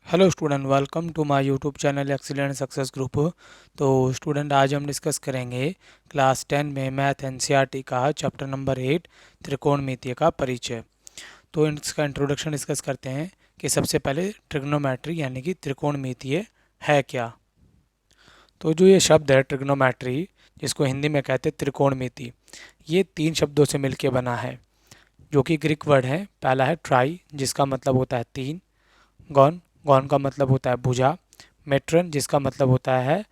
Hello student, welcome to my YouTube channel excellent success group. तो student, आज हम discuss करेंगे क्लास 10 में मैथ एनसीईआरटी का चैप्टर नंबर 8 त्रिकोणमितीय का परिचय। तो इसका इंट्रोडक्शन डिस्कस करते हैं कि सबसे पहले ट्रिग्नोमेट्री यानी कि त्रिकोणमितीय है क्या। तो जो ये शब्द है ट्रिग्नोमेट्री, जिसको हिंदी में कहते हैं त्रिकोणमिति, ये 3 शब्दों से मिलकर बना है, जो कि ग्रीक वर्ड है। पहला है ट्राई, जिसका मतलब होता है 3। गॉन, गॉन का मतलब होता है भुजा। मेट्रन, जिसका मतलब होता है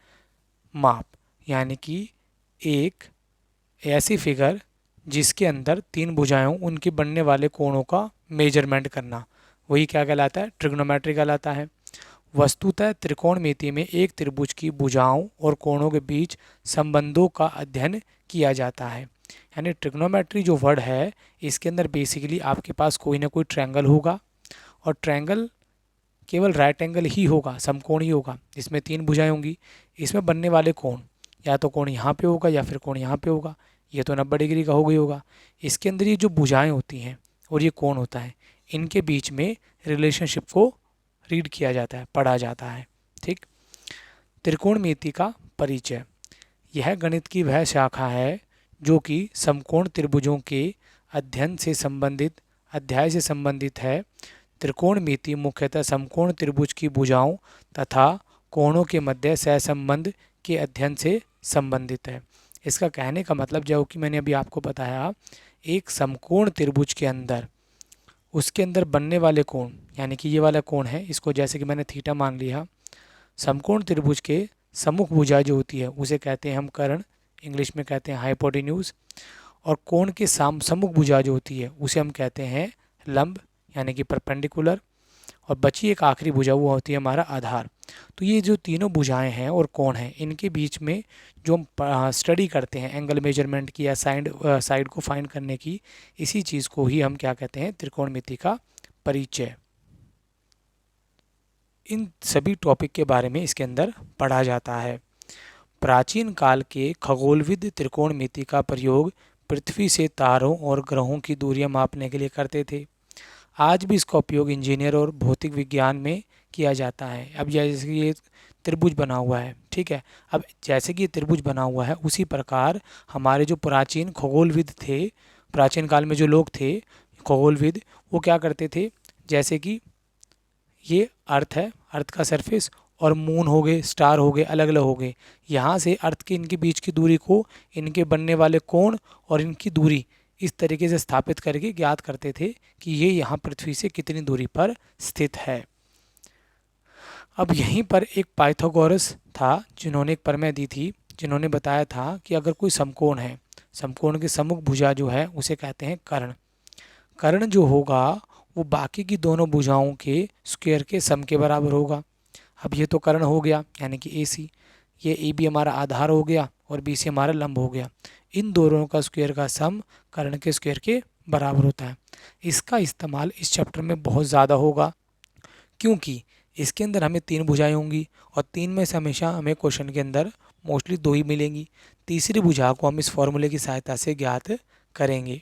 माप, यानी कि एक ऐसी फिगर जिसके अंदर 3 भुजाएं हों, उनके बनने वाले कोणों का मेजरमेंट करना, वही क्या कहलाता है, ट्रिग्नोमेट्री कहलाता है। वस्तुतः त्रिकोणमिति में एक त्रिभुज की भुजाओं और कोणों के बीच संबंधों का अध्ययन किया जाता है। यानी ट्रिग्नोमेट्री जो वर्ड है, इसके अंदर बेसिकली आपके पास कोई ना कोई ट्रायंगल होगा, और ट्रायंगल केवल राइट एंगल ही होगा, समकोण ही होगा, इसमें 3 भुजाएं होंगी। इसमें बनने वाले कोण, या तो कोण यहाँ पे होगा या फिर कोण यहाँ पे होगा। ये तो 90 डिग्री का हो गई होगा। इसके अंदर ये जो भुजाएं होती हैं और ये कोण होता है, इनके बीच में रिलेशनशिप को रीड किया जाता है, पढ़ा जाता है। ठीक। त्रिकोणमिति का परिचय। यह गणित की वह शाखा है जो कि समकोण त्रिभुजों के अध्ययन से संबंधित अध्याय से संबंधित है। त्रिकोणमिति मुख्यतः समकोण त्रिभुज की भुजाओं तथा कोणों के मध्य सहसंबंध के अध्ययन से संबंधित है। इसका कहने का मतलब, जो कि मैंने अभी आपको बताया, एक समकोण त्रिभुज के अंदर उसके अंदर बनने वाले कोण, यानी कि ये वाला कोण है, इसको जैसे कि मैंने थीटा मान लिया। समकोण त्रिभुज के सम्मुख भुजा जो होती है उसे कहते हैं हम कर्ण, इंग्लिश में कहते हैं हाइपोटेन्यूज। और कोण के सम्मुख भुजा जो होती है उसे हम कहते हैं लंब, यानी कि परपेंडिकुलर। और बची एक आखिरी भुजा, वो होती है हमारा आधार। तो ये जो तीनों भुजाएं हैं और कोण हैं, इनके बीच में जो हम स्टडी करते हैं एंगल मेजरमेंट की या साइड को फाइंड करने की, इसी चीज़ को ही हम क्या कहते हैं, त्रिकोणमिति का परिचय। इन सभी टॉपिक के बारे में इसके अंदर पढ़ा जाता है। प्राचीन काल के खगोलविद त्रिकोणमिति का प्रयोग पृथ्वी से तारों और ग्रहों की दूरियां मापने के लिए करते थे। आज भी इसका उपयोग इंजीनियर और भौतिक विज्ञान में किया जाता है। अब जैसे कि ये त्रिभुज बना हुआ है, ठीक है, अब जैसे कि ये त्रिभुज बना हुआ है, उसी प्रकार हमारे जो प्राचीन खगोलविद थे, प्राचीन काल में जो लोग थे खगोलविद, वो क्या करते थे, जैसे कि ये अर्थ है, अर्थ का सरफेस, और मून हो गए, स्टार हो गए, अलग अलग हो गए। यहाँ से अर्थ के इनके बीच की दूरी को, इनके बनने वाले कोण और इनकी दूरी इस तरीके से स्थापित करके ज्ञात करते थे कि ये यहाँ पृथ्वी से कितनी दूरी पर स्थित है। अब यहीं पर एक पाइथागोरस था, जिन्होंने एक प्रमेय दी थी, जिन्होंने बताया था कि अगर कोई समकोण है, समकोण के सम्मुख भुजा जो है उसे कहते हैं कर्ण। कर्ण जो होगा वो बाकी की दोनों भुजाओं के स्क्वायर के सम के बराबर होगा। अब ये तो कर्ण हो गया, यानी कि AC, ये AB हमारा आधार हो गया और BC हमारा लंब हो गया। इन दोनों का स्क्वायर का सम कर्ण के स्क्वायर के बराबर होता है। इसका इस्तेमाल इस चैप्टर में बहुत ज़्यादा होगा, क्योंकि इसके अंदर हमें 3 भुजाएं होंगी, और 3 में से हमेशा हमें क्वेश्चन के अंदर मोस्टली 2 ही मिलेंगी। तीसरी भुजा को हम इस फॉर्मूले की सहायता से ज्ञात करेंगे।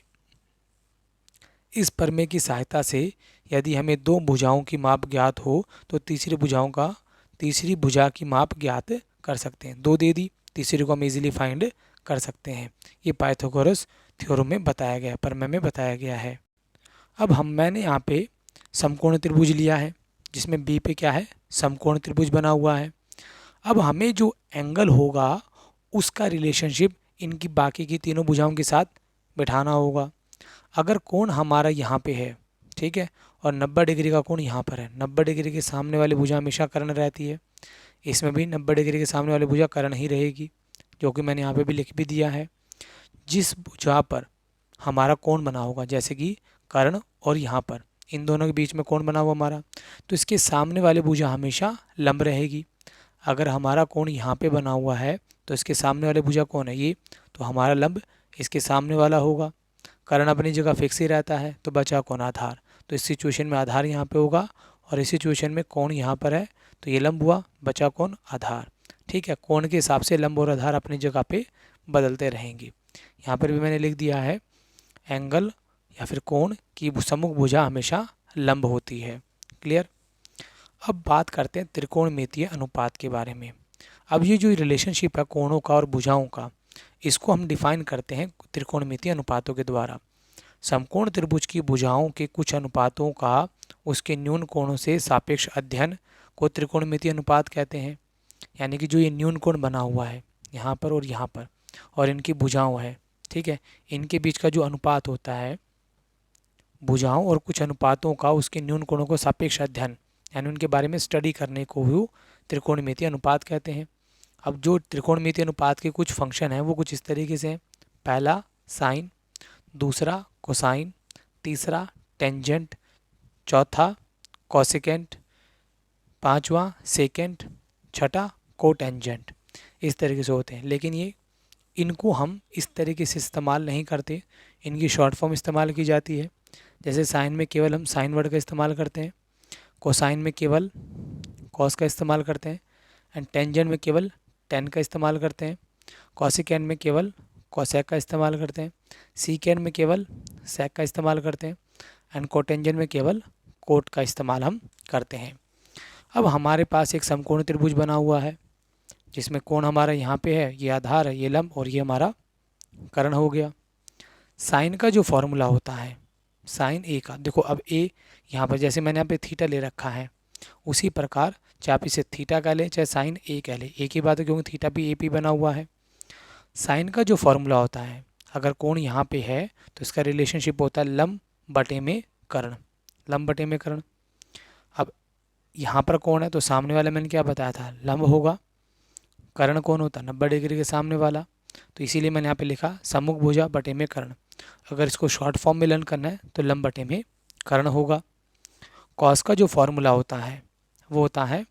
इस प्रमेय की सहायता से यदि हमें 2 भुजाओं की माप ज्ञात हो तो तीसरी भुजा की माप ज्ञात कर सकते हैं। 2 दे दी, तीसरी को हम इजीली फाइंड कर सकते हैं। ये पाइथागोरस थ्योरम में बताया गया, प्रमेय में बताया गया है। अब मैंने यहाँ पे समकोण त्रिभुज लिया है, जिसमें बी पे क्या है, समकोण त्रिभुज बना हुआ है। अब हमें जो एंगल होगा उसका रिलेशनशिप इनकी बाकी की तीनों भुजाओं के साथ बिठाना होगा। अगर कोण हमारा यहाँ पे है, ठीक है, और 90 डिग्री का कोण यहाँ पर है, 90 डिग्री के सामने वाली भुजा हमेशा कर्ण रहती है, इसमें भी 90 डिग्री के सामने वाली भुजा कर्ण ही रहेगी, जो कि मैंने यहाँ पे भी लिख भी दिया है। जिस भुजा पर हमारा कोण बना होगा, जैसे कि कर्ण और यहाँ पर इन दोनों के बीच में कोण बना हुआ हमारा, तो इसके सामने वाली भुजा हमेशा लंब रहेगी। अगर हमारा कोण यहाँ पे बना हुआ है तो इसके सामने वाली भुजा कौन है, ये, तो हमारा लंब इसके सामने वाला होगा। कर्ण अपनी जगह फिक्स ही रहता है, तो बचा कौन, आधार। तो इस सिचुएशन में आधार यहाँ पे होगा, और इस सिचुएशन में कोण यहाँ पर है, तो ये लंब हुआ, बचा कौन, आधार। ठीक है, कोण के हिसाब से लंब और आधार अपनी जगह पे बदलते रहेंगे। यहाँ पर भी मैंने लिख दिया है, एंगल या फिर कोण की सम्मुख भुजा हमेशा लंब होती है। क्लियर। अब बात करते हैं त्रिकोणमितीय अनुपात के बारे में। अब ये जो रिलेशनशिप है कोणों का और भुजाओं का, इसको हम डिफाइन करते हैं त्रिकोणमितीय अनुपातों के द्वारा। समकोण त्रिभुज की भुजाओं के कुछ अनुपातों का उसके न्यून कोणों से सापेक्ष अध्ययन को त्रिकोणमितीय अनुपात कहते हैं। यानी कि जो ये न्यून कोण बना हुआ है यहाँ पर और यहाँ पर, और इनकी भुजाओं है, ठीक है, इनके बीच का जो अनुपात होता है भुजाओं और कुछ अनुपातों का उसके न्यून कोणों को सापेक्ष अध्ययन, यानी उनके बारे में स्टडी करने को ही त्रिकोणमितीय अनुपात कहते हैं। अब जो त्रिकोणमितीय अनुपात के कुछ फंक्शन हैं वो कुछ इस तरीके से हैं। पहला साइन, दूसरा कोसाइन, तीसरा टेंजेंट, चौथा कोसेकेंट, पांचवा सेकेंट, छठा कोटेंजेंट। इस तरीके से होते हैं, लेकिन ये इनको हम इस तरीके से इस्तेमाल नहीं करते, इनकी शॉर्ट फॉर्म इस्तेमाल की जाती है। जैसे साइन में केवल हम साइन वर्ड का इस्तेमाल करते हैं, कोसाइन में केवल कॉस का इस्तेमाल करते हैं, एंड टेंजेंट में केवल टेन का इस्तेमाल करते हैं, कोसेकेंट में केवल कोसेक का इस्तेमाल करते हैं, सीकेंट में केवल सेक का इस्तेमाल करते हैं, एंड कोटेंजेंट में केवल कोट का इस्तेमाल हम करते हैं। अब हमारे पास एक समकोण त्रिभुज बना हुआ है जिसमें कोण हमारा यहाँ पे है, ये आधार है, ये लंब, और ये हमारा कर्ण हो गया। साइन का जो फॉर्मूला होता है साइन ए का, देखो अब ए यहाँ पर जैसे मैंने यहाँ पे थीटा ले रखा है, उसी प्रकार चाहे आप इसे थीटा कह लें चाहे साइन ए कह लें, एक ही बात है, क्योंकि थीटा भी ए पी बना हुआ है। साइन का जो फॉर्मूला होता है, अगर कोण यहाँ पे है तो इसका रिलेशनशिप होता है लंब बटे में कर्ण, लंब बटे में कर्ण। अब यहाँ पर कोण है तो सामने वाला मैंने क्या बताया था, लंब होगा, कर्ण कोण होता है 90 डिग्री के सामने वाला, तो इसीलिए मैंने यहाँ पे लिखा सम्मुख भुजा बटे में कर्ण। अगर इसको शॉर्ट फॉर्म में लर्न करना है तो लंब बटे में कर्ण होगा। कॉस का जो फॉर्मूला होता है वो होता है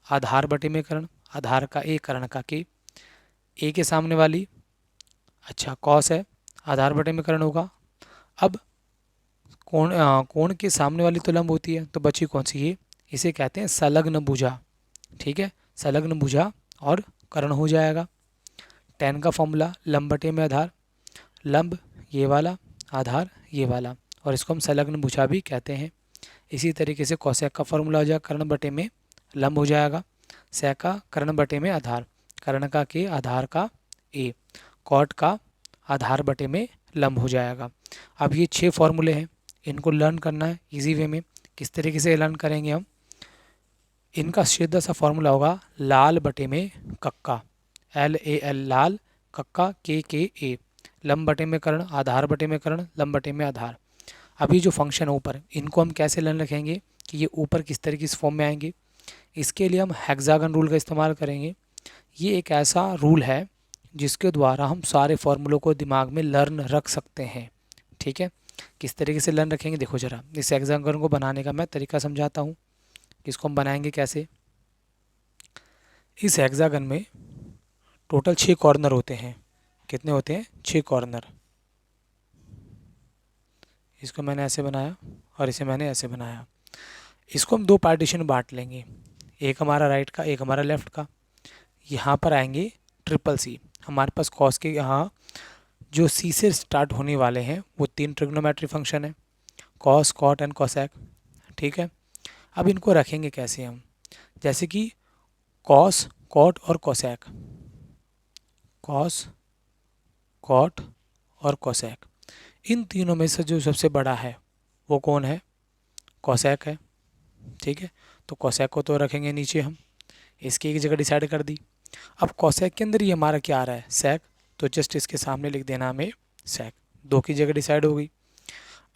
आधार बटे में कर्ण, आधार का ए कर्ण का के, ए के सामने वाली, अच्छा कॉस है, आधार बटे में कर्ण होगा। अब कोण के सामने वाली तो लंब होती है, तो बची कौन सी, ये इसे कहते हैं संलग्न भुजा, ठीक है, संलग्न भुजा और कर्ण हो जाएगा। टेन का फॉर्मूला लंब बटे में आधार, लंब ये वाला, आधार ये वाला, और इसको हम संलग्न भुजा भी कहते हैं। इसी तरीके से कोसेक का फॉर्मूला हो जाएगा कर्ण बटे में लंब हो जाएगा, सेक का कर्ण बटे में आधार, कर्ण का के, आधार का ए, कॉट का आधार बटे में लंब हो जाएगा। अब ये 6 फॉर्मूले हैं, इनको लर्न करना है इजी वे में। किस तरीके से लर्न करेंगे हम, इनका सीधा सा फॉर्मूला होगा लाल बटे में कक्का, LAL लाल, कक्का के ए, लंब बटे में कर्ण, आधार बटे में कर्ण, लंब बटे में आधार। अभी जो फंक्शन है ऊपर, इनको हम कैसे लर्न रखेंगे कि ये ऊपर किस तरीके से फॉर्म में आएंगे, इसके लिए हम हेक्सागन रूल का इस्तेमाल करेंगे। ये एक ऐसा रूल है जिसके द्वारा हम सारे फॉर्मूलों को दिमाग में लर्न रख सकते हैं, ठीक है। किस तरीके से लर्न रखेंगे, देखो जरा, इस हेक्सागन को बनाने का मैं तरीका समझाता हूँ, इसको हम बनाएंगे कैसे। इस हेक्सागन में टोटल 6 कॉर्नर होते हैं, कितने होते हैं, 6 कॉर्नर। इसको मैंने ऐसे बनाया और इसे मैंने ऐसे बनाया। इसको हम 2 पार्टीशन बांट लेंगे, एक हमारा राइट का, एक हमारा लेफ्ट का। यहाँ पर आएंगे ट्रिपल सी, हमारे पास कॉस के यहाँ जो सी से स्टार्ट होने वाले हैं वो 3 ट्रिग्नोमेट्री फंक्शन है, कॉस, कॉट एंड कोसेक, ठीक है। अब इनको रखेंगे कैसे हम, जैसे कि कॉस, कॉट और कोसेक, कॉस, कॉट और कोसेक, इन तीनों में से जो सबसे बड़ा है वो कौन है, कोसेक है, ठीक है। तो कोसेक को तो रखेंगे नीचे हम, इसकी एक जगह डिसाइड कर दी। अब कोसेक के अंदर ये हमारा क्या आ रहा है, सेक, तो जस्ट इसके सामने लिख देना हमें सेक, 2 की जगह डिसाइड हो गई।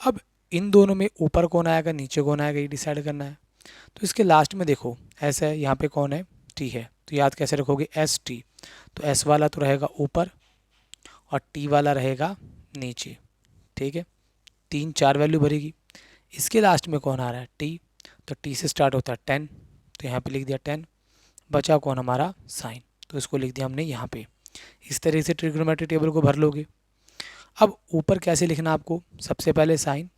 अब इन दोनों में ऊपर कौन आएगा नीचे कौन आएगा ये डिसाइड करना है। तो इसके लास्ट में देखो ऐसा है, यहाँ पे कौन है, टी है, तो याद कैसे रखोगे, एस टी, तो एस वाला तो रहेगा ऊपर और टी वाला रहेगा नीचे, ठीक है। 3 4 वैल्यू भरेगी। इसके लास्ट में कौन आ रहा है, टी, तो टी से स्टार्ट होता है 10, तो यहाँ पे लिख दिया 10। बचा कौन हमारा, साइन, तो इसको लिख दिया हमने यहाँ पे। इस तरीके से ट्रिग्नोमेट्री टेबल को भर लोगे। अब ऊपर कैसे लिखना आपको, सबसे पहले साइन,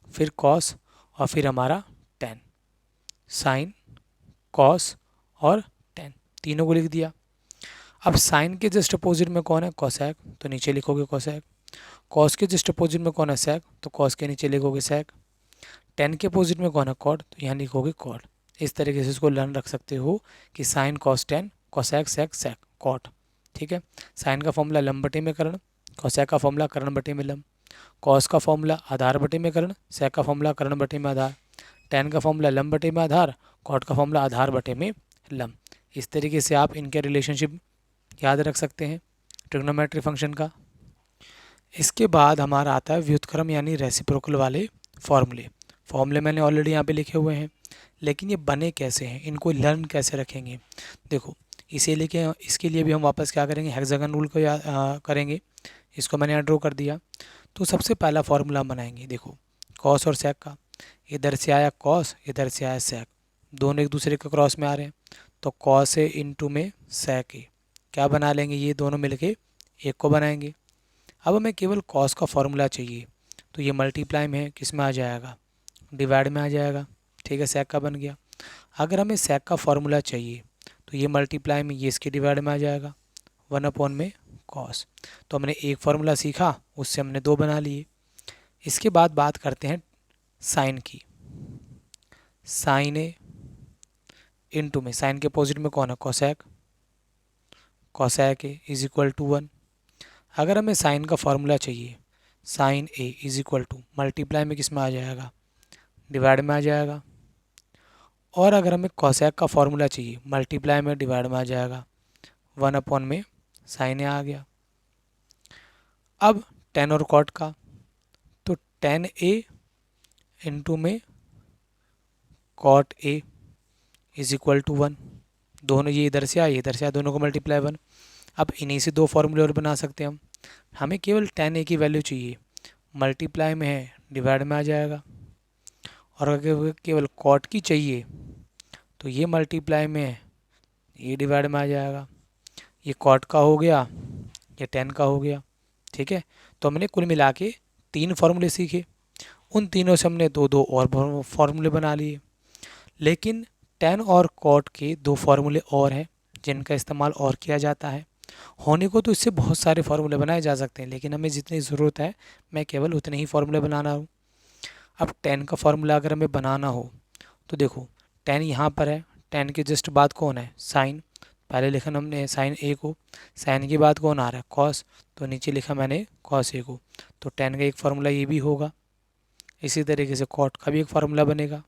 फिर कॉस और फिर हमारा 10, साइन, कॉस और 10, तीनों को लिख दिया। अब साइन के जस्ट अपोजिट में कौन है, कोसेक, तो नीचे लिखोगे कोसेक। कॉस के जस्ट अपोजिट में कौन है, सेक, तो कॉस के नीचे लिखोगे सेक। 10 के अपोजिट में कौन है, कॉट, तो यहाँ लिखोगे कॉट। इस तरीके से इसको लर्न रख सकते हो कि sine cos tan cosec sec sec cot. ठीक है, साइन का फॉर्मूला लंब बटे में कर्ण, कोसेक का फॉर्मूला कर्ण बटे में लंब, कॉस का फॉर्मूला आधार बटे में कर्ण, सेक का फॉर्मूला कर्ण बटे में आधार, टेन का फॉर्मूला लंब बटे में आधार, कॉट का फॉर्मूला आधार बटे में लंब। इस तरीके से आप इनके रिलेशनशिप याद रख सकते हैं ट्रिग्नोमेट्री फंक्शन का। इसके बाद हमारा आता है व्युत्क्रम यानी रेसिप्रोकल वाले फॉर्मूले मैंने ऑलरेडी यहाँ पे लिखे हुए हैं, लेकिन ये बने कैसे हैं, इनको लर्न कैसे रखेंगे। देखो इसके लिए भी हम वापस क्या करेंगे, हेक्सागन रूल को करेंगे। इसको मैंने यहाँ ड्रॉ कर दिया। तो सबसे पहला फॉर्मूला हम बनाएंगे, देखो कॉस और सेक का। इधर से आया कॉस, इधर से आया सेक, दोनों एक दूसरे के क्रॉस में आ रहे हैं, तो कॉस ए इंटू में सेक ए क्या बना लेंगे, ये दोनों मिलके एक को बनाएंगे। अब हमें केवल कॉस का फॉर्मूला चाहिए, तो ये मल्टीप्लाई में किस में आ जाएगा, डिवाइड में आ जाएगा। ठीक है, सेक का बन गया। अगर हमें सेक का फॉर्मूला चाहिए तो ये मल्टीप्लाई में ये इसके डिवाइड में आ जाएगा, 1 में कॉस। तो हमने एक फार्मूला सीखा, उससे हमने दो बना लिए। इसके बाद बात करते हैं साइन की। साइन ए इंटू में, साइन के अपोजिट में कौन है, cosec, cosec A is equal to 1। अगर हमें साइन का फॉर्मूला चाहिए, sine A is equal to multiply में किस में आ जाएगा, डिवाइड में आ जाएगा। और अगर हमें कोसेक का फॉर्मूला चाहिए, मल्टीप्लाई में डिवाइड में आ जाएगा, 1 में साइन ए आ गया। अब टेन और कॉट का, तो टेन ए इंटू में cot A is equal to 1। दोनों ये इधर से आए, इधर से आए, दोनों को मल्टीप्लाई 1। अब इन्हीं से दो फॉर्मूले और बना सकते हैं हम। हमें केवल टेन ए की वैल्यू चाहिए, मल्टीप्लाई में है, डिवाइड में आ जाएगा। और अगर केवल कॉट की चाहिए तो ये मल्टीप्लाई में है, ये डिवाइड में आ जाएगा। ये कॉट का हो गया, ये टेन का हो गया। ठीक है, तो हमने कुल मिला के 3 फार्मूले सीखे। उन तीनों से हमने दो दो और फार्मूले बना लिए। लेकिन टेन और कॉट के 2 फार्मूले और हैं जिनका इस्तेमाल और किया जाता है। होने को तो इससे बहुत सारे फार्मूले बनाए जा सकते हैं, लेकिन हमें जितनी ज़रूरत है मैं केवल उतने ही फार्मूले बनाना हूँ। अब टेन का फार्मूला अगर हमें बनाना हो तो देखो टेन यहाँ पर है, टेन के जस्ट बाद कौन है, साइन। पहले लिखा हमने साइन ए को, साइन के बाद कौन आ रहा है, कॉस, तो नीचे लिखा मैंने कॉस ए को। तो टेन का एक फार्मूला ये भी होगा। इसी तरीके से कॉट का भी एक फार्मूला बनेगा।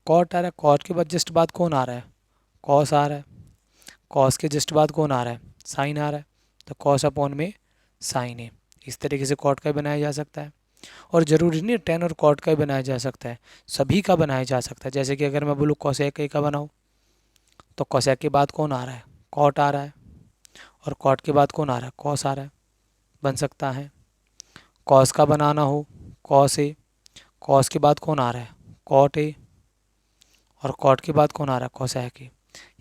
कॉट आ रहा है, कॉट के बाद जस्ट बाद कौन आ रहा है, कॉस आ रहा है। कॉस के जस्ट बाद कौन आ रहा है, साइन आ रहा है, तो कॉस अपॉन में साइन है। इस तरीके से कॉट का भी बनाया जा सकता है। और ज़रूरी नहीं टेन और कॉट का भी बनाया जा सकता है, सभी का बनाया जा सकता है। जैसे कि अगर मैं बोलूँ कोसेक ए का बनाऊँ, तो कोसेक के बाद कौन आ रहा है, कॉट आ रहा है, और कॉट के बाद कौन आ रहा है, कॉस आ रहा है, बन सकता है। कॉस का बनाना हो, कॉस ए, कॉस के बाद कौन आ रहा है, कॉट ए, और कॉट के बाद कौन आ रहा है, कोसेक ए।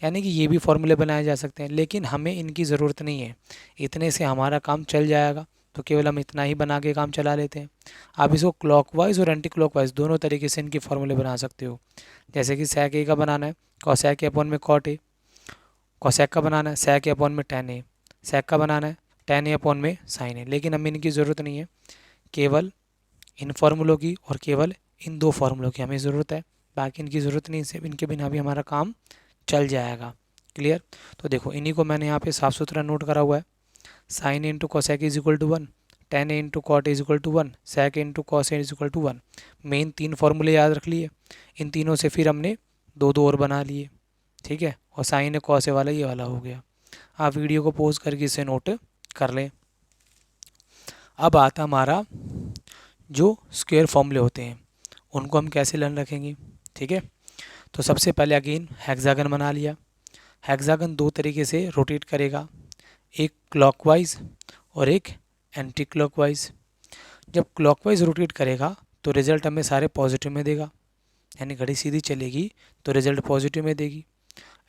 यानी कि ये भी फॉर्मूले बनाए जा सकते हैं, लेकिन हमें इनकी ज़रूरत नहीं है। इतने से हमारा काम चल जाएगा, तो केवल हम इतना ही बना के काम चला लेते हैं। आप इसको क्लॉकवाइज और एंटी क्लॉकवाइज दोनों तरीके से इनके फॉर्मूले बना सकते हो। जैसे कि सेक ए का बनाना है, कोसेक ए अपॉन में कॉट ए। कोसेक का बनाना है, सेक ए अपॉन में टेन ए। सेक का बनाना है, टेन ए अपॉन में साइन ए। लेकिन हमें इनकी ज़रूरत नहीं है, केवल इन फार्मूलों की और केवल इन 2 फार्मूलों की हमें ज़रूरत है। बाकी इनकी ज़रूरत नहीं, सिर्फ इनके बिना भी हमारा काम चल जाएगा। क्लियर। तो देखो इन्हीं को मैंने यहाँ पे साफ सुथरा नोट करा हुआ है। Sine into cosec is equal to 1, tan into cot is equal to 1, sec into cos is equal to 1। Main 3 फार्मूले याद रख लिए। इन तीनों से फिर हमने दो दो और बना लिए। ठीक है, और साइन कॉस वाला ये वाला हो गया। आप वीडियो को पॉज करके इसे नोट कर लें। अब आता हमारा जो स्क्वायर फॉर्मूले होते हैं उनको हम कैसे लर्न रखेंगे। ठीक है, तो सबसे पहले अगेन हेक्सागन बना लिया। हेक्सागन 2 तरीके से रोटेट करेगा, एक क्लॉकवाइज और एक एंटी क्लॉकवाइज। जब क्लॉकवाइज रोटेट करेगा तो रिजल्ट हमें सारे पॉजिटिव में देगा, यानी घड़ी सीधी चलेगी तो रिजल्ट पॉजिटिव में देगी।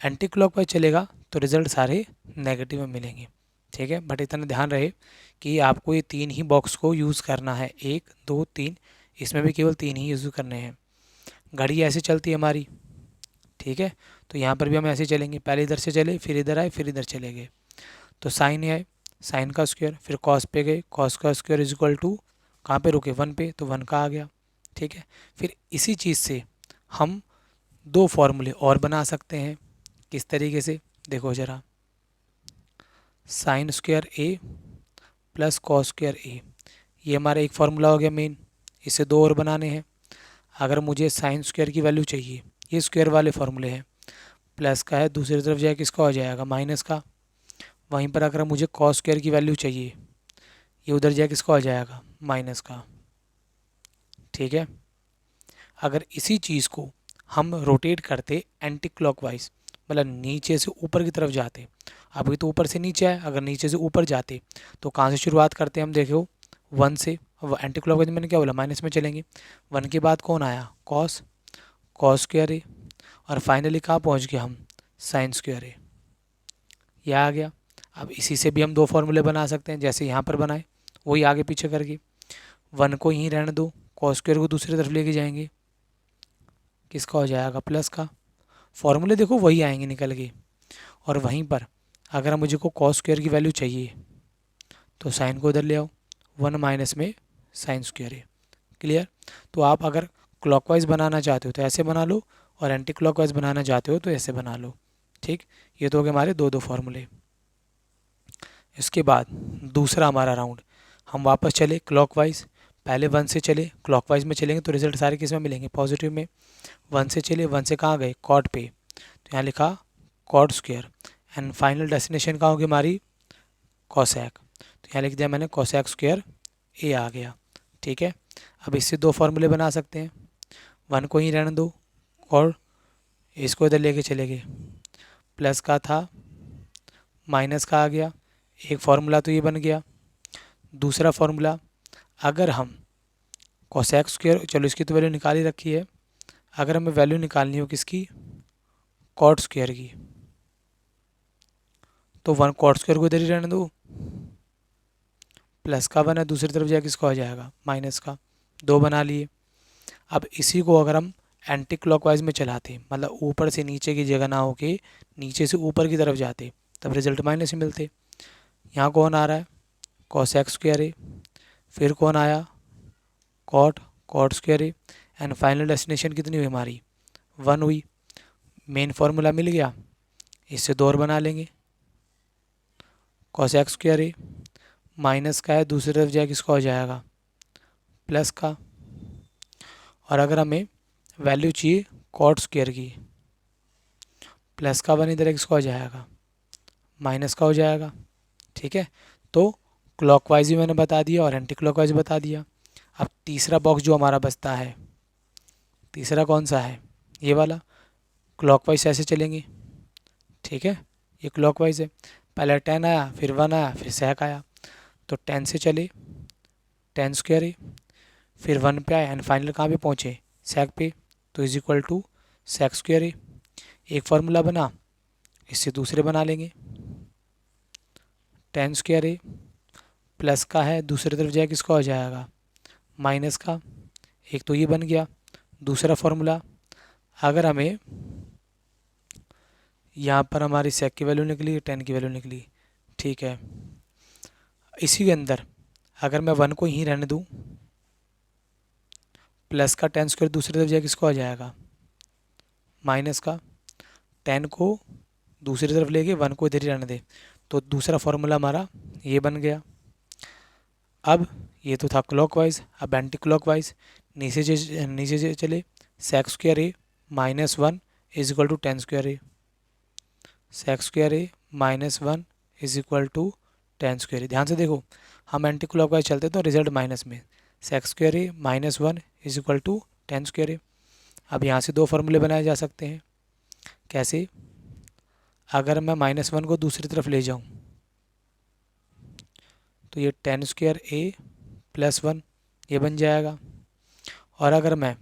एंटी क्लॉकवाइज चलेगा तो रिजल्ट सारे नेगेटिव में मिलेंगे। ठीक है, बट इतना ध्यान रहे कि आपको ये 3 ही बॉक्स को यूज़ करना है, 1 2 3, इसमें भी केवल 3 ही यूज़ करने हैं। घड़ी ऐसे चलती है हमारी। ठीक है, तो यहाँ पर भी हम ऐसे चलेंगे, पहले इधर से चले, फिर इधर आए, फिर इधर चले गए। तो साइन आए, साइन का स्क्वायर, फिर कॉस पे गए, कॉस का स्क्वायर इज इक्वल टू कहाँ पे रुके, 1 पे, तो 1 का आ गया। ठीक है, फिर इसी चीज़ से हम दो फॉर्मूले और बना सकते हैं। किस तरीके से, देखो ज़रा, sign square A plus cos square ए, ये हमारा एक फार्मूला हो गया मेन। इससे दो और बनाने हैं। अगर मुझे साइन स्क्वायर की वैल्यू चाहिए, ये स्क्वायर वाले फार्मूले हैं, प्लस का है, दूसरी तरफ जाए किसका हो जाएगा, माइनस का। वहीं पर अगर मुझे कॉस स्क्वायर की वैल्यू चाहिए, ये उधर जाए किसका हो जाएगा, माइनस का। ठीक है। अगर इसी चीज़ को हम रोटेट करते एंटी क्लॉकवाइज, मतलब नीचे से ऊपर की तरफ जाते, अभी तो ऊपर से नीचे है, अगर नीचे से ऊपर जाते तो कहाँ से शुरुआत करते हम, देखो 1 से। एंटी क्लॉकवाइज मैंने क्या बोला, माइनस में चलेंगे। 1 के बाद कौन आया, कॉस, कॉस स्क्वायर ए, और फाइनली कहाँ पहुँच गया हम, साइन स्क्वायर ए, यह आ गया। अब इसी से भी हम दो फार्मूले बना सकते हैं, जैसे यहाँ पर बनाए, वही आगे पीछे करके। 1 को यहीं रहने दो, कॉस स्क्वायर को दूसरी तरफ लेके जाएंगे, किसका हो जाएगा, प्लस का। फॉर्मूले देखो वही आएंगे निकल के। और वहीं पर अगर मुझे को कॉस स्क्वायर की वैल्यू चाहिए तो साइन को उधर ले आओ, 1 माइनस में साइन स्क्वायर है। क्लियर। तो आप अगर क्लॉकवाइज बनाना चाहते हो तो ऐसे बना लो, और एंटी क्लॉकवाइज बनाना चाहते हो तो ऐसे बना लो। ठीक, ये तो हो गए हमारे दो दो फार्मूले। इसके बाद दूसरा हमारा राउंड, हम वापस चले क्लॉकवाइज। पहले 1 से चले, क्लॉकवाइज में चलेंगे तो रिजल्ट सारे किस में मिलेंगे, पॉजिटिव में। 1 से चले, 1 से कहाँ गए, कॉट पे, तो यहाँ लिखा cot square, and final destination कहाँ होगी हमारी, कोसेक, तो यहाँ लिख दिया मैंने कोसेक स्क्वायर ए आ गया। ठीक है। अब इससे दो फार्मूले बना सकते हैं। 1 को ही रहने दो, और इसको इधर लेके चले गए, प्लस का था, माइनस का आ गया। एक फार्मूला तो ये बन गया। दूसरा फार्मूला, अगर हम कोसेक स्क्वायर, चलो इसकी तो वैल्यू निकाल ही रखी है, अगर हमें वैल्यू निकालनी हो किसकी, कॉट स्क्वायर की, तो 1 कॉट स्क्वायर को इधर ही रहने दो, प्लस का बना, दूसरी तरफ जाके किसका हो जाएगा, माइनस का। दो बना लिए। अब इसी को अगर हम एंटी क्लॉकवाइज में चलाते, मतलब ऊपर से नीचे की जगह ना होके नीचे से ऊपर की तरफ जाते, तब रिजल्ट माइनस ही मिलते। यहाँ कौन आ रहा है, कोसेक स्क्वायर ए, फिर कौन आया, cot, cot square A, and final destination कितनी हुई हमारी, 1 हुई। मेन फार्मूला मिल गया, इससे दो और बना लेंगे, कोसेक स्क्वायर ए, माइनस का है, दूसरी तरफ जाए किसका हो जाएगा, प्लस का। और अगर हमें वैल्यू चाहिए कॉट स्क्वायर की, प्लस का बन इधर किसका हो जाएगा, माइनस का हो जाएगा। ठीक है। तो क्लॉकवाइज भी मैंने बता दिया और एंटी क्लॉकवाइज बता दिया। अब तीसरा बॉक्स जो हमारा बचता है, तीसरा कौन सा है, ये वाला। क्लॉकवाइज ऐसे चलेंगे। ठीक है, ये क्लॉकवाइज है। पहले 10 आया, फिर 1 आया, फिर सेक आया, तो 10 से चले, 10 स्क्वायर है, फिर 1 पे आए, एंड फाइनल कहाँ पे पहुँचे, सेक पे, तो is equal to sec square है। एक फार्मूला बना, इससे दूसरे बना लेंगे, 10 स्क्वायर है, प्लस का है, दूसरी तरफ जाए किसका हो जाएगा, माइनस का। एक तो ये बन गया। दूसरा फार्मूला, अगर हमें यहाँ पर हमारी सेक की वैल्यू निकली, 10 की वैल्यू निकली, ठीक है, इसी के अंदर अगर मैं 1 को यहीं रहने दूँ, प्लस का 10 स्क्वायर दूसरी तरफ जाए किसको आ जाएगा, माइनस का। 10 को दूसरी तरफ लेके 1 को इधर ही रहने दे, तो दूसरा फार्मूला हमारा ये बन गया। अब ये तो था क्लॉकवाइज, अब एंटी क्लॉकवाइज। नीचे से चले, sec square A minus 1 is equal to 10 square A, sec square A minus 1 is equal to 10 square A. ध्यान से देखो, हम एंटी क्लॉकवाइज चलते तो रिजल्ट माइनस में, sec square A minus 1 is equal to 10 square A. अब यहाँ से दो फार्मूले बनाए जा सकते हैं। कैसे, अगर मैं -1 को दूसरी तरफ ले जाऊँ तो ये 10 स्क्वायर ए प्लस 1 ये बन जाएगा। और अगर मैं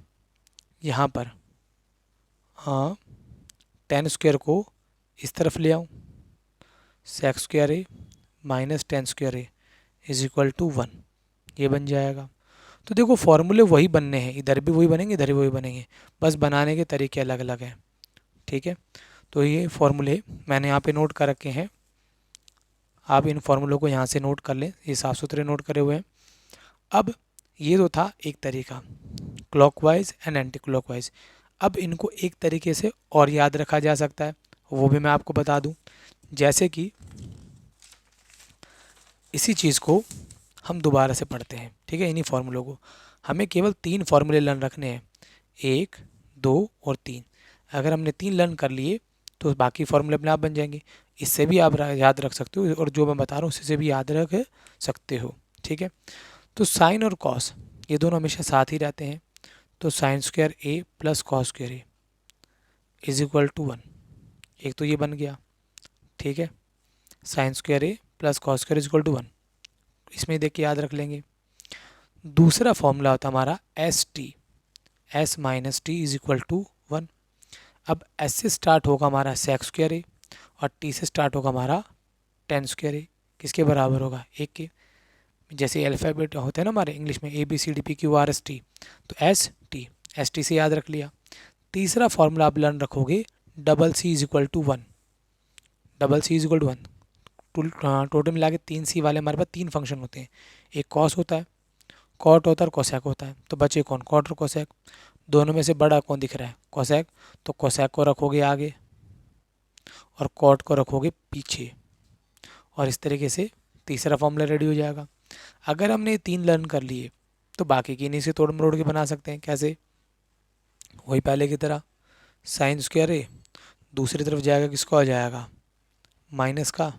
यहाँ पर हाँ 10 स्क्वायर को इस तरफ ले आऊँ, sec square A minus 10 square A is equal to 1 ये बन जाएगा। तो देखो फॉर्मूले वही बनने हैं, इधर भी वही बनेंगे, इधर भी वही बनेंगे, बस बनाने के तरीके अलग अलग हैं। ठीक है, तो ये फॉर्मूले मैंने यहाँ पे नोट कर रखे हैं, आप इन फॉर्मूलों को यहाँ से नोट कर लें, ये साफ सुथरे नोट करे हुए हैं। अब ये तो था एक तरीका, क्लॉकवाइज एंड एंटी क्लॉकवाइज। अब इनको एक तरीके से और याद रखा जा सकता है, वो भी मैं आपको बता दूं। जैसे कि इसी चीज़ को हम दोबारा से पढ़ते हैं, ठीक है। इन्हीं फॉर्मूलों को हमें केवल 3 फॉर्मूले लर्न रखने हैं, 1, 2 और 3। अगर हमने 3 लर्न कर लिए तो बाकी फॉर्मूले अपने आप बन जाएंगे। इससे भी आप याद रख सकते हो, और जो मैं बता रहा हूँ उससे भी याद रख सकते हो, ठीक है। तो साइन और कॉस ये दोनों हमेशा साथ ही रहते हैं। तो sine square A plus cos square A is equal to 1, एक तो ये बन गया, ठीक है। Sine square A plus cos square is equal to 1, इसमें देख के याद रख लेंगे। दूसरा फॉर्मूला होता है हमारा S T, S minus T is equal to 1। अब एस से स्टार्ट होगा हमारा सेक स्क्वायर ए, और टी से स्टार्ट होगा हमारा टेन स्क्वायर ए, किसके बराबर होगा, 1 के। जैसे अल्फ़ाबेट होते हैं ना हमारे इंग्लिश में, A B C D P Q R S T, तो एस टी से याद रख लिया। तीसरा फॉर्मूला आप लर्न रखोगे double C is equal to 1, double C is equal to 1। Total मिला के 3 सी वाले हमारे पास 3 फंक्शन होते हैं, एक कॉस होता है, कॉट होता है और कोसेक होता है। तो बचे कौन, कॉट और कोसेक। दोनों में से बड़ा कौन दिख रहा है, कोसेक, तो कोसेक को रखोगे आगे और कॉट को रखोगे पीछे, और इस तरीके से तीसरा फॉर्मूला रेडी हो जाएगा। अगर हमने ये 3 लर्न कर लिए तो बाकी की इन्हीं से तोड़ मरोड़ के बना सकते हैं। कैसे, वही पहले की तरह, साइन स्क्वायर ए दूसरी तरफ जाएगा, किसको आ जाएगा, माइनस का।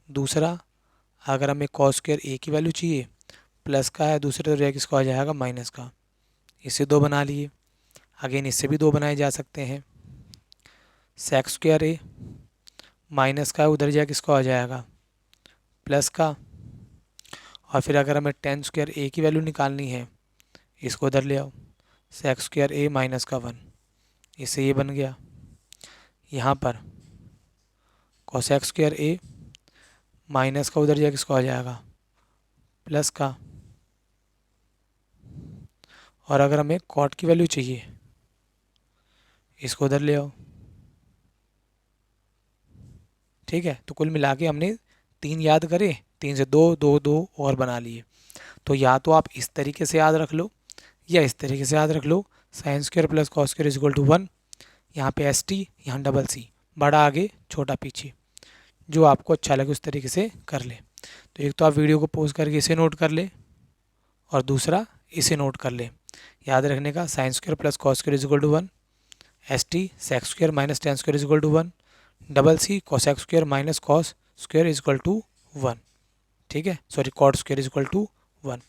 दूसरा, अगर हमें कॉस स्क्वायर ए की वैल्यू चाहिए, प्लस का है, दूसरी तरफ जाएगा, किसको आ जाएगा, माइनस का। इससे 2 बना लिए। अगेन इससे भी 2 बनाए जा सकते हैं। सेक स्क्वायर ए माइनस का है, उधर जाए किसको आ जाएगा, प्लस का। और फिर अगर हमें टेन स्क्वायर ए की वैल्यू निकालनी है, इसको उधर ले आओ, सेक स्क्वायर ए माइनस का 1, इससे ये बन गया। यहाँ पर कोसेक स्क्वायर ए माइनस का, उधर जाए किसको आ जाएगा, प्लस का। और अगर हमें कॉट की वैल्यू चाहिए, इसको उधर ले आओ, ठीक है। तो कुल मिला के हमने 3 याद करे, 3 से 2, 2, 2 और बना लिए। तो या तो आप इस तरीके से याद रख लो या इस तरीके से याद रख लो, sine square plus cos square is equal to 1। यहाँ पे एस टी, यहाँ डबल सी, बड़ा आगे छोटा पीछे, जो आपको अच्छा लगे उस तरीके से कर ले। तो एक तो आप वीडियो को पॉज करके इसे नोट कर ले, और दूसरा इसे नोट कर ले। याद रखने का, sine square plus cos square is equal to 1, S T sec square minus tan square is equal to 1, double C cosec square minus cos square is equal to 1, ठीक है, sorry cot square is equal to 1।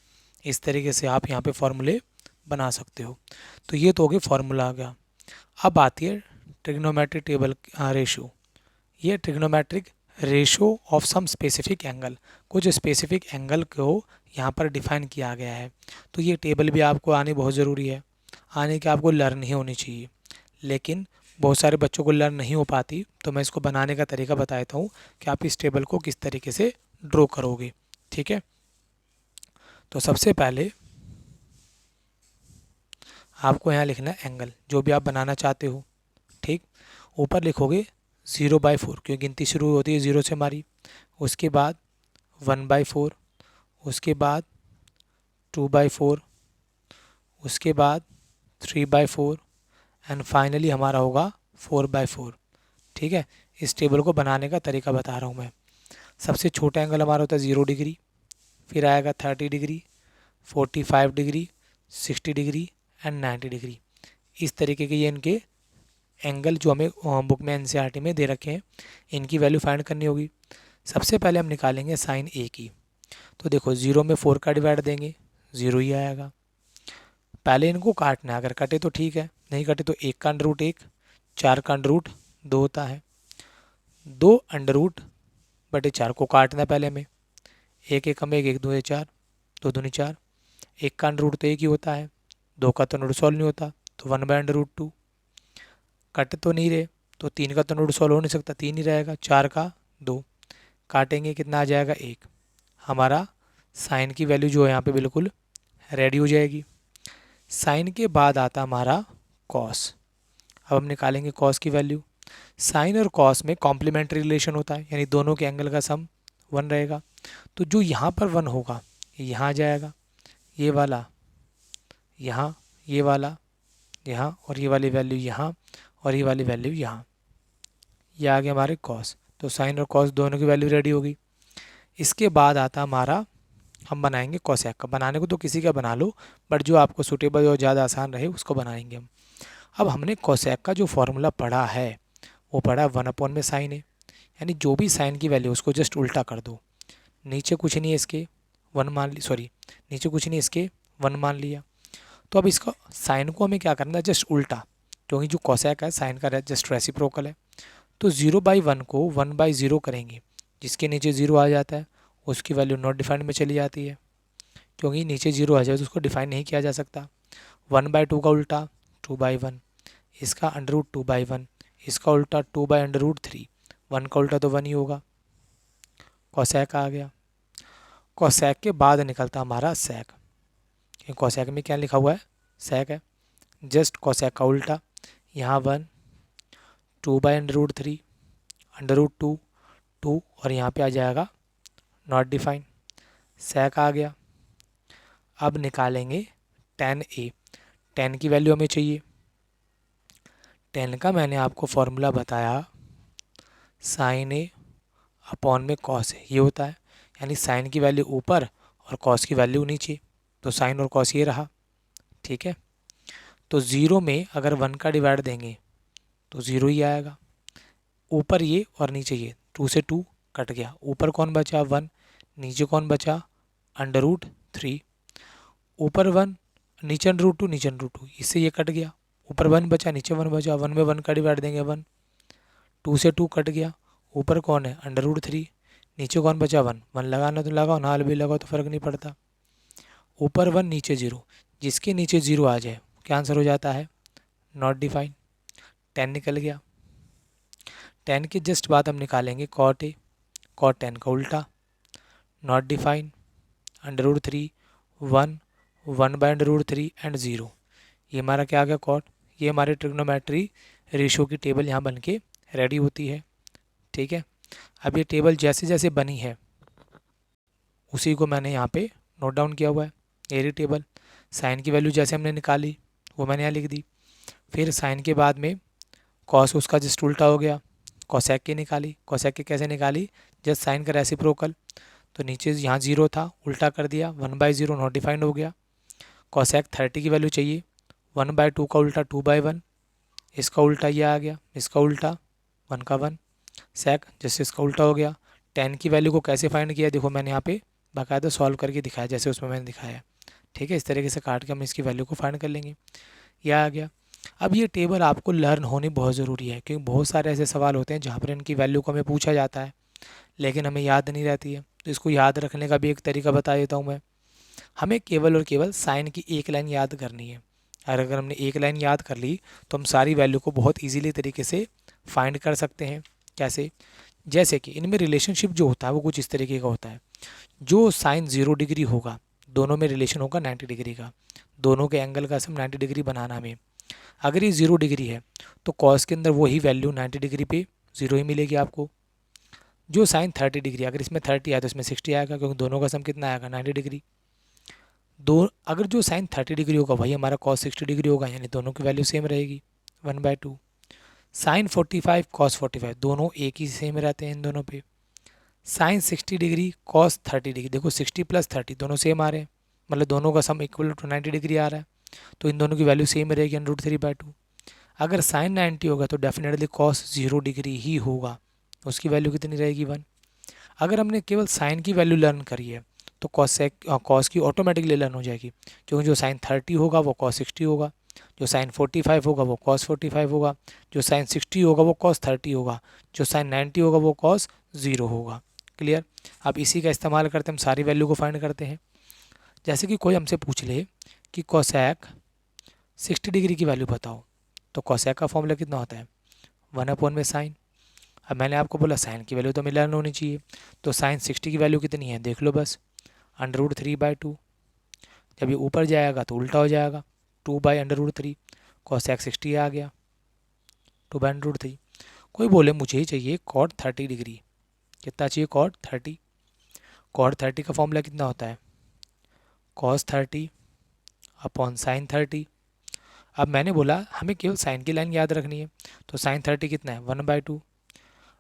इस तरीके से आप यहाँ पे फॉर्मूले बना सकते हो। तो ये तो हो गए फॉर्मूला आ गया। अब आती है ट्रिग्नोमेट्रिक टेबल रेशो। ये trigonometric ratio of some specific angle, कुछ स्पेसिफिक एंगल को यहाँ पर डिफाइन किया गया है। तो ये टेबल भी आपको आनी बहुत ज़रूरी है, आने के आपको लर्न ही होनी चाहिए, लेकिन बहुत सारे बच्चों को लर्न नहीं हो पाती। तो मैं इसको बनाने का तरीका बता देता हूँ कि आप इस टेबल को किस तरीके से ड्रॉ करोगे, ठीक है। तो सबसे पहले आपको यहाँ लिखना है एंगल, जो भी आप बनाना चाहते हो, ठीक। ऊपर लिखोगे 0/4, क्योंकि गिनती शुरू होती है 0 से हमारी। उसके बाद 1/4, उसके बाद 2/4, उसके बाद 3/4, एंड फाइनली हमारा होगा 4/4, ठीक है। इस टेबल को बनाने का तरीका बता रहा हूँ मैं। सबसे छोटा एंगल हमारा होता है 0 डिग्री, फिर आएगा 30 degree, 45 degree, 60 degree and 90 degree. इस तरीके के ये इनके एंगल जो हमें बुक में एनसीईआरटी में दे रखे हैं, इनकी वैल्यू फाइंड करनी होगी। सबसे पहले हम निकालेंगे साइन ए की। तो देखो 0 में 4 का डिवाइड देंगे, 0 ही आएगा। पहले इनको काटना है, अगर कटे तो ठीक है, नहीं कटे तो 1 का अंडर रूट 1, 4 का अंडर रूट 2 होता है। 2 अंडर रूट बटे 4 को काटना है पहले में, 1 1 में 1, 1 2 4, 2 दूनी 4। 1 का अंडर रूट तो 1 ही होता है, 2 का तो अंडर रूट सॉल्व नहीं होता, तो 1/√2। कट तो नहीं रहे, तो 3 का तो अंडर रूट सॉल्व हो नहीं सकता, 3 ही रहेगा। 4 का 2, काटेंगे कितना आ जाएगा 1। हमारा साइन की वैल्यू जो है यहाँ पे बिल्कुल रेडी हो जाएगी। साइन के बाद आता हमारा कॉस। अब हम निकालेंगे कॉस की वैल्यू। साइन और कॉस में कॉम्प्लीमेंट्री रिलेशन होता है, यानी दोनों के एंगल का सम 1 रहेगा। तो जो यहाँ पर 1 होगा ये यहाँ आ जाएगा, ये वाला यहाँ, ये वाला यहाँ, और ये वाली वैल्यू यहाँ, और ये वाली वैल्यू यहाँ। ये आ गया हमारे कॉस। तो साइन और कॉस दोनों की वैल्यू रेडी होगी। इसके बाद आता हमारा, हम बनाएंगे कोसेक का। बनाने को तो किसी का बना लो, बट जो आपको सूटेबल और ज़्यादा आसान रहे उसको बनाएंगे हम। अब हमने कोसेक का जो फॉर्मूला पढ़ा है वो पढ़ा 1 में साइन है, यानी जो भी साइन की वैल्यू उसको जस्ट उल्टा कर दो। नीचे कुछ नहीं है इसके, वन मान ली, सॉरी नीचे कुछ नहीं इसके, वन मान लिया। तो अब इसका साइन को हमें क्या करना है, जस्ट उल्टा, क्योंकि जो कोसेक है साइन का जस्ट रेसिप्रोकल है। तो 0/1 को 1/0 करेंगे, जिसके नीचे 0 आ जाता है उसकी वैल्यू नॉट डिफाइंड में चली जाती है, क्योंकि नीचे 0 आ जाए तो उसको डिफाइन नहीं किया जा सकता। 1/2 का उल्टा 2/1, इसका √2/1, इसका उल्टा 2/√3। 1 का उल्टा तो 1 ही होगा। कोसेक आ गया। कोसेक के बाद निकलता हमारा सेक। कोसेक में क्या लिखा हुआ है, सेक है। जस्ट कोसेक का उल्टा, यहाँ 1, 2/√3, √2, 2, और यहाँ पे आ जाएगा नॉट डिफाइन। सेक आ गया। अब निकालेंगे tan a। tan की वैल्यू हमें चाहिए। tan का मैंने आपको फॉर्मूला बताया, साइन a अपॉन में कॉस है, ये होता है। यानी साइन की वैल्यू ऊपर और कॉस की वैल्यू नीचे, तो साइन और कॉस ये रहा, ठीक है। तो 0 में अगर 1 का डिवाइड देंगे तो 0 ही आएगा। ऊपर ये और नीचे ये, 2 से 2 कट गया। ऊपर कौन बचा, 1, नीचे कौन बचा, √3। ऊपर 1, नीचे √2, नीचे √2, इससे ये कट गया। ऊपर 1 बचा, नीचे 1 बचा, 1 में 1 का डिवाइड देंगे 1, 2 से 2 कट गया। ऊपर कौन है, √3, नीचे कौन बचा 1, 1 लगाना तो लगाओ, ना भी लगाओ तो फ़र्क नहीं पड़ता। ऊपर 1 नीचे 0, जिसके नीचे 0 आ जाए क्या आंसर हो जाता है, नॉट डिफाइन। tan निकल गया। tan के जस्ट बाद हम निकालेंगे cot a। cot tan का उल्टा, नॉट डिफाइन, √3, 1, 1/√3 एंड 0। ये हमारा क्या आ गया, cot। ये हमारे ट्रिग्नोमेट्री रेशो की टेबल यहाँ बन के रेडी होती है, ठीक है। अब ये टेबल जैसे जैसे बनी है उसी को मैंने यहाँ पे नोट डाउन किया हुआ है। एरी टेबल, साइन की वैल्यू जैसे हमने निकाली वो मैंने यहाँ लिख दी। फिर साइन के बाद में कॉस उसका जस्ट उल्टा हो गया, कोसेक की निकाली। कोसेक की कैसे निकाली, जस्ट साइन का रेसिप्रोकल, तो नीचे यहाँ 0 था, उल्टा कर दिया, 1/0 नॉट डिफाइंड हो गया। कोसेक 30 की वैल्यू चाहिए, 1/2 का उल्टा 2/1, इसका उल्टा ये आ गया, इसका उल्टा 1 का 1। सेक जैसे इसका उल्टा हो गया। tan की वैल्यू को कैसे फाइंड किया, देखो मैंने यहाँ पे बाकायदा सॉल्व करके दिखाया, जैसे उसमें मैंने दिखाया, ठीक है। इस तरीके से काट के हम इसकी वैल्यू को फाइंड कर लेंगे। यह आ गया। अब ये टेबल आपको लर्न होनी बहुत ज़रूरी है, क्योंकि बहुत सारे ऐसे सवाल होते हैं जहाँ पर इनकी वैल्यू को हमें पूछा जाता है लेकिन हमें याद नहीं रहती है। तो इसको याद रखने का भी एक तरीका बता देता हूँ मैं। हमें केवल और केवल साइन की एक लाइन याद करनी है, और अगर हमने एक लाइन याद कर ली तो हम सारी वैल्यू को बहुत ईजीली तरीके से फाइंड कर सकते हैं। कैसे, जैसे कि इनमें रिलेशनशिप जो होता है वो कुछ इस तरीके का होता है। जो साइन 0 डिग्री होगा, दोनों में रिलेशन होगा 90 डिग्री का, दोनों के एंगल का सम 90 डिग्री बनाना में। अगर ये 0 डिग्री है तो कॉस के अंदर वही वैल्यू 90 डिग्री पे 0 ही मिलेगी आपको। जो साइन 30 डिग्री, अगर इसमें 30 आया तो इसमें 60 आएगा, क्योंकि दोनों का सम कितना आएगा, 90 डिग्री। दो अगर जो साइन 30 डिग्री होगा वही हमारा कॉस 60 डिग्री होगा, यानी दोनों की वैल्यू सेम रहेगी, 1/2। साइन 45 कॉस 45 दोनों एक ही सेम रहते हैं इन दोनों पे। साइन 60 डिग्री कॉस 30 डिग्री, देखो 60 + 30 दोनों सेम आ रहे हैं, मतलब दोनों का सम इक्वल टू 90 डिग्री आ रहा है, तो इन दोनों की वैल्यू सेम रहेगी, √3/2। अगर साइन 90 होगा तो डेफिनेटली कॉस 0 डिग्री ही होगा, उसकी वैल्यू कितनी रहेगी, 1। अगर हमने केवल साइन की वैल्यू लर्न करी है तो कॉस की ऑटोमेटिकली लर्न हो जाएगी, क्योंकि जो साइन 30 होगा वो कॉस 60 होगा, जो साइन 45 होगा वो कॉस 45 होगा, जो साइन 60 होगा वो कॉस 30 होगा, जो साइन 90 होगा वो कॉस 0 होगा। क्लियर। अब इसी का इस्तेमाल करते हम सारी वैल्यू को फाइंड करते हैं। जैसे कि कोई हमसे पूछ ले कि कोसेक 60 डिग्री की वैल्यू बताओ, तो कोसेक का फॉर्मूला कितना होता है, 1 में साइन। अब मैंने आपको बोला साइन की वैल्यू तो हमें लर्न होनी चाहिए, तो साइन 60 की वैल्यू कितनी है देख लो बस, √3/2। जब ये ऊपर जाएगा तो उल्टा हो जाएगा, 2/√3। कोसेक 60 आ गया, 2/√3। कोई बोले मुझे चाहिए कॉट 30 डिग्री, कितना चाहिए, कॉट 30। कॉट 30 का फॉर्मूला कितना होता है, कॉस 30 अपॉन साइन 30। अब मैंने बोला हमें केवल साइन की लाइन याद रखनी है, तो साइन 30 कितना है 1/2।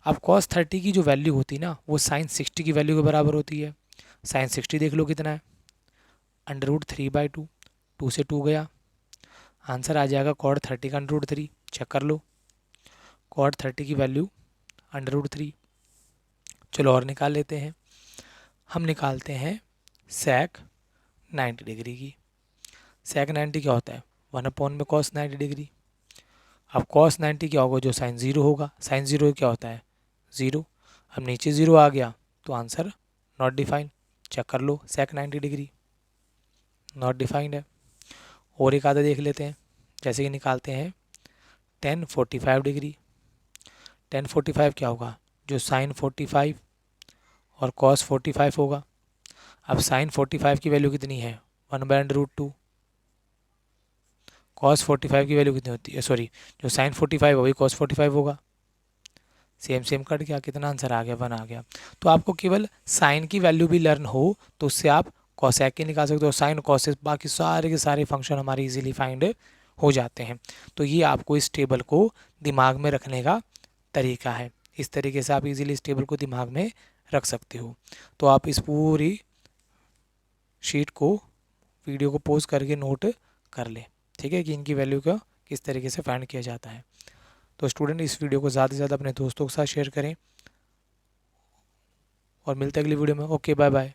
अब कॉस 30 की जो वैल्यू होती है ना वो साइन 60 की वैल्यू के बराबर होती है। साइन 60 देख लो कितना है √3/2, 2 से 2 गया, आंसर आ जाएगा कॉड 30 का √3। चेक कर लो, कॉड 30 की वैल्यू √3। चलो और निकाल लेते हैं। हम निकालते हैं सेक 90 डिग्री की। सेक 90 क्या होता है 1 में कॉस 90 डिग्री। अब कॉस 90 क्या होगा जो साइन 0 होगा, साइन 0 क्या होता है 0। अब नीचे 0 आ गया तो आंसर नॉट डिफाइंड। चेक कर लो सेक 90 डिग्री नॉट डिफाइंड है। और एक आधा देख लेते हैं, जैसे कि निकालते हैं tan 45 डिग्री। tan 45 क्या होगा जो साइन 45 और कॉस 45 होगा। अब साइन 45 की वैल्यू कितनी है 1/√2, कॉस 45 की वैल्यू कितनी होती है, सॉरी जो साइन 45 वही कॉस 45 होगा। सेम सेम कट गया, कितना आंसर आ गया 1 आ गया। तो आपको केवल साइन की वैल्यू भी लर्न हो तो उससे आप कॉसेक की निकाल सकते हो, साइन कॉसेस बाकी सारे के सारे फंक्शन हमारे इजीली फाइंड हो जाते हैं। तो ये आपको इस टेबल को दिमाग में रखने का तरीका है। इस तरीके से आप इजीली इस टेबल को दिमाग में रख सकते हो। तो आप इस पूरी शीट को वीडियो को पॉज करके नोट कर लें, ठीक है, कि इनकी वैल्यू का किस तरीके से फाइंड किया जाता है। तो स्टूडेंट इस वीडियो को ज़्यादा से ज़्यादा अपने दोस्तों के साथ शेयर करें और मिलते हैं अगली वीडियो में। Okay bye bye.